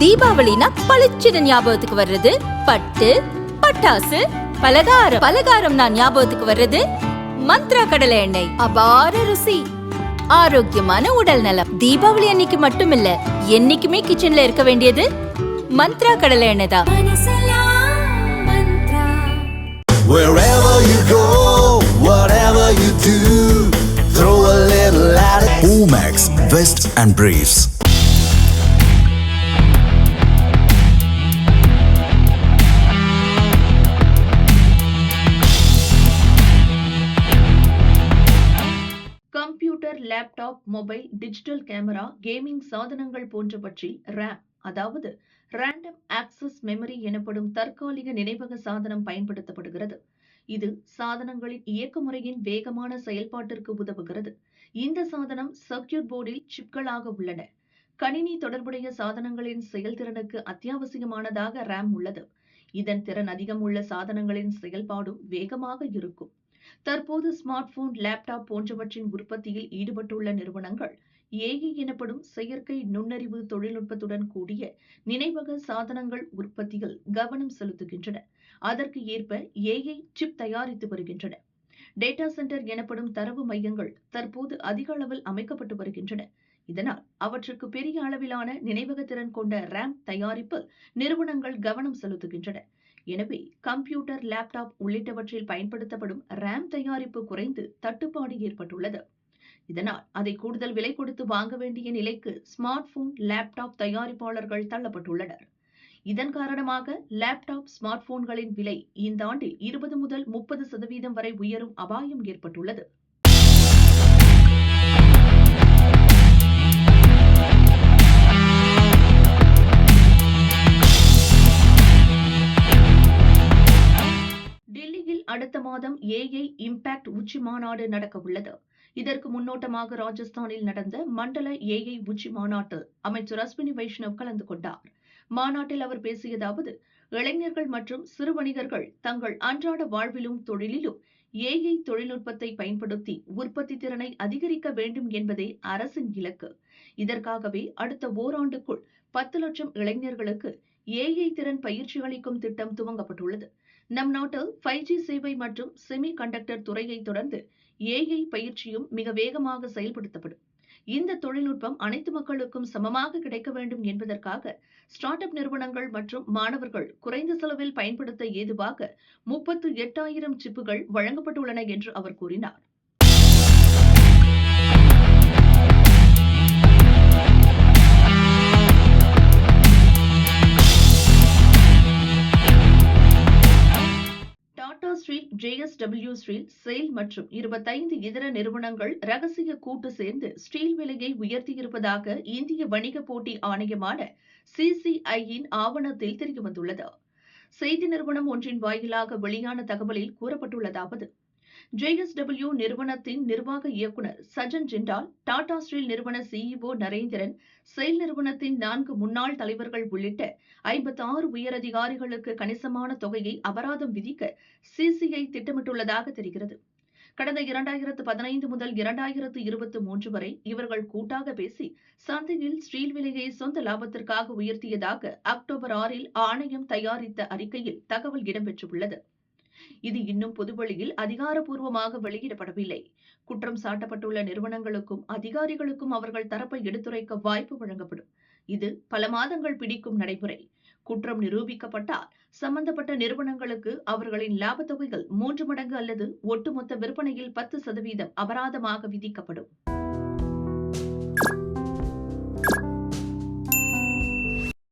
தீபாவளினா பளிச்சுன்னு ஞாபகத்துக்கு வர்றது பட்டு, பட்டாசு, பலகாரம். பலகாரம் நான் ஞாபகத்துக்கு வர்றது மந்த்ரா கடலை எண்ணெய். அபார ருசி, ஆரோக்கியமான உடல் நலம். தீபாவளி அன்னைக்கு மட்டும் இல்ல, என்னைக்குமே கிச்சன்ல இருக்க வேண்டியது மந்த்ரா கடலை எண்ணெய் தான். Wherever you go, whatever you do, throw a little at it. Omax, Vest and Briefs. Computer, laptop, mobile, digital camera, gaming சாதனங்கள் போன்றவற்றில் RAM, அதாவது ரேண்டம் ஆக்சஸ் மெமரி எனப்படும் தற்காலிக நினைவக சாதனம் பயன்படுத்தப்படுகிறது. இது சாதனங்களின் இயக்க முறையின் வேகமான செயல்பாட்டிற்கு உதவுகிறது. இந்த சாதனம் சர்க்யூட் போர்டில் சிப்களாக உள்ளன. கணினி தொடர்புடைய சாதனங்களின் செயல்திறனுக்கு அத்தியாவசியமானதாக RAM உள்ளது. இதன் திறன் அதிகம் உள்ள சாதனங்களின் செயல்பாடும் வேகமாக இருக்கும். தற்போது ஸ்மார்ட் போன், லேப்டாப் போன்றவற்றின் உற்பத்தியில் ஈடுபட்டுள்ள நிறுவனங்கள் AI எனப்படும் செயற்கை நுண்ணறிவு தொழில்நுட்பத்துடன் கூடிய நினைவக சாதனங்கள் உற்பத்தியில் கவனம் செலுத்துகின்றன. அதற்கு ஏற்ப AI சிப் தயாரித்து வருகின்றன. டேட்டா சென்டர் எனப்படும் தரவு மையங்கள் தற்போது அதிக அளவில் அமைக்கப்பட்டு வருகின்றன. இதனால் அவற்றுக்கு பெரிய அளவிலான நினைவக திறன் கொண்ட RAM தயாரிப்பில் நிறுவனங்கள் கவனம் செலுத்துகின்றன. எனவே கம்ப்யூட்டர், லேப்டாப் உள்ளிட்டவற்றில் பயன்படுத்தப்படும் RAM தயாரிப்பு குறைந்து தட்டுப்பாடு ஏற்பட்டுள்ளது. இதனால் அதை கூடுதல் விலை கொடுத்து வாங்க வேண்டிய நிலைக்கு ஸ்மார்ட் போன், லேப்டாப் தயாரிப்பாளர்கள் தள்ளப்பட்டுள்ளனர். இதன் காரணமாக லேப்டாப், ஸ்மார்ட் போன்களின் விலை இந்த ஆண்டில் 20 முதல் 30% வரை உயரும் அபாயம் ஏற்பட்டுள்ளது. டெல்லியில் அடுத்த மாதம் AI இம்பாக்ட் உச்சி மாநாடு நடக்க உள்ளது. இதற்கு முன்னோட்டமாக ராஜஸ்தானில் நடந்த மண்டல AI உச்சி மாநாட்டில் அமைச்சர் அஸ்வினி வைஷ்ணவ் கலந்து கொண்டார். மாநாட்டில் அவர் பேசியதாவது, இளைஞர்கள் மற்றும் சிறு வணிகர்கள் தங்கள் அன்றாட வாழ்விலும் தொழிலிலும் AI தொழில்நுட்பத்தை பயன்படுத்தி உற்பத்தி திறனை அதிகரிக்க வேண்டும் என்பதே அரசின் இலக்கு. இதற்காகவே அடுத்த ஓராண்டுக்குள் 10 லட்சம் இளைஞர்களுக்கு AI திறன் பயிற்சி அளிக்கும் திட்டம் துவங்கப்பட்டுள்ளது. நம் நாட்டில் 5G சேவை மற்றும் செமி கண்டக்டர் துறையை தொடர்ந்து AI பயிற்சியும் மிக வேகமாக செயல்படுத்தப்படும். இந்த தொழில்நுட்பம் அனைத்து மக்களுக்கும் சமமாக கிடைக்க வேண்டும் என்பதற்காக ஸ்டார்ட் அப் நிறுவனங்கள் மற்றும் மாணவர்கள் குறைந்த செலவில் பயன்படுத்த ஏதுவாக 38,000 சிப்புகள் வழங்கப்பட்டுள்ளன என்று அவர் கூறினார். Tata steel, JSW steel, SAIL மற்றும் 25 இதர நிறுவனங்கள் ரகசிய கூட்டு சேர்ந்து ஸ்டீல் விலையை உயர்த்தியிருப்பதாக இந்திய வணிக போட்டி ஆணையமான CCI-யின் ஆவணத்தில் தெரியவந்துள்ளது. செய்தி நிறுவனம் ஒன்றின் வாயிலாக வெளியான தகவலில் கூறப்பட்டுள்ளதாவது, JSW நிறுவனத்தின் நிர்வாக இயக்குநர் சஜன் ஜிண்டால், டாடா ஸ்டீல் நிறுவன CEO நரேந்திரன், SAIL நிறுவனத்தின் 4 முன்னாள் தலைவர்கள் உள்ளிட்ட 56 உயரதிகாரிகளுக்கு கணிசமான தொகையை அபராதம் விதிக்க CCI திட்டமிட்டுள்ளதாக தெரிகிறது. கடந்த 2015 முதல் 2023 வரை இவர்கள் கூட்டாக பேசி சந்தையில் ஸ்டீல் விலையை சொந்த லாபத்திற்காக உயர்த்தியதாக அக்டோபர் 6-இல் ஆணையம் தயாரித்த அறிக்கையில் தகவல் இடம்பெற்றுள்ளது. இது இன்னும் பொதுவெளியில் அதிகாரப்பூர்வமாக வெளியிடப்படவில்லை. குற்றம் சாட்டப்பட்டுள்ள நிறுவனங்களுக்கும் அதிகாரிகளுக்கும் அவர்கள் தரப்பை எடுத்துரைக்க வாய்ப்பு வழங்கப்படும். இது பல மாதங்கள் பிடிக்கும் நடைமுறை. குற்றம் நிரூபிக்கப்பட்டால் சம்பந்தப்பட்ட நிறுவனங்களுக்கு அவர்களின் லாபத் தொகைகள் 3 மடங்கு அல்லது ஒட்டுமொத்த விற்பனையில் 10% அபராதமாக விதிக்கப்படும்.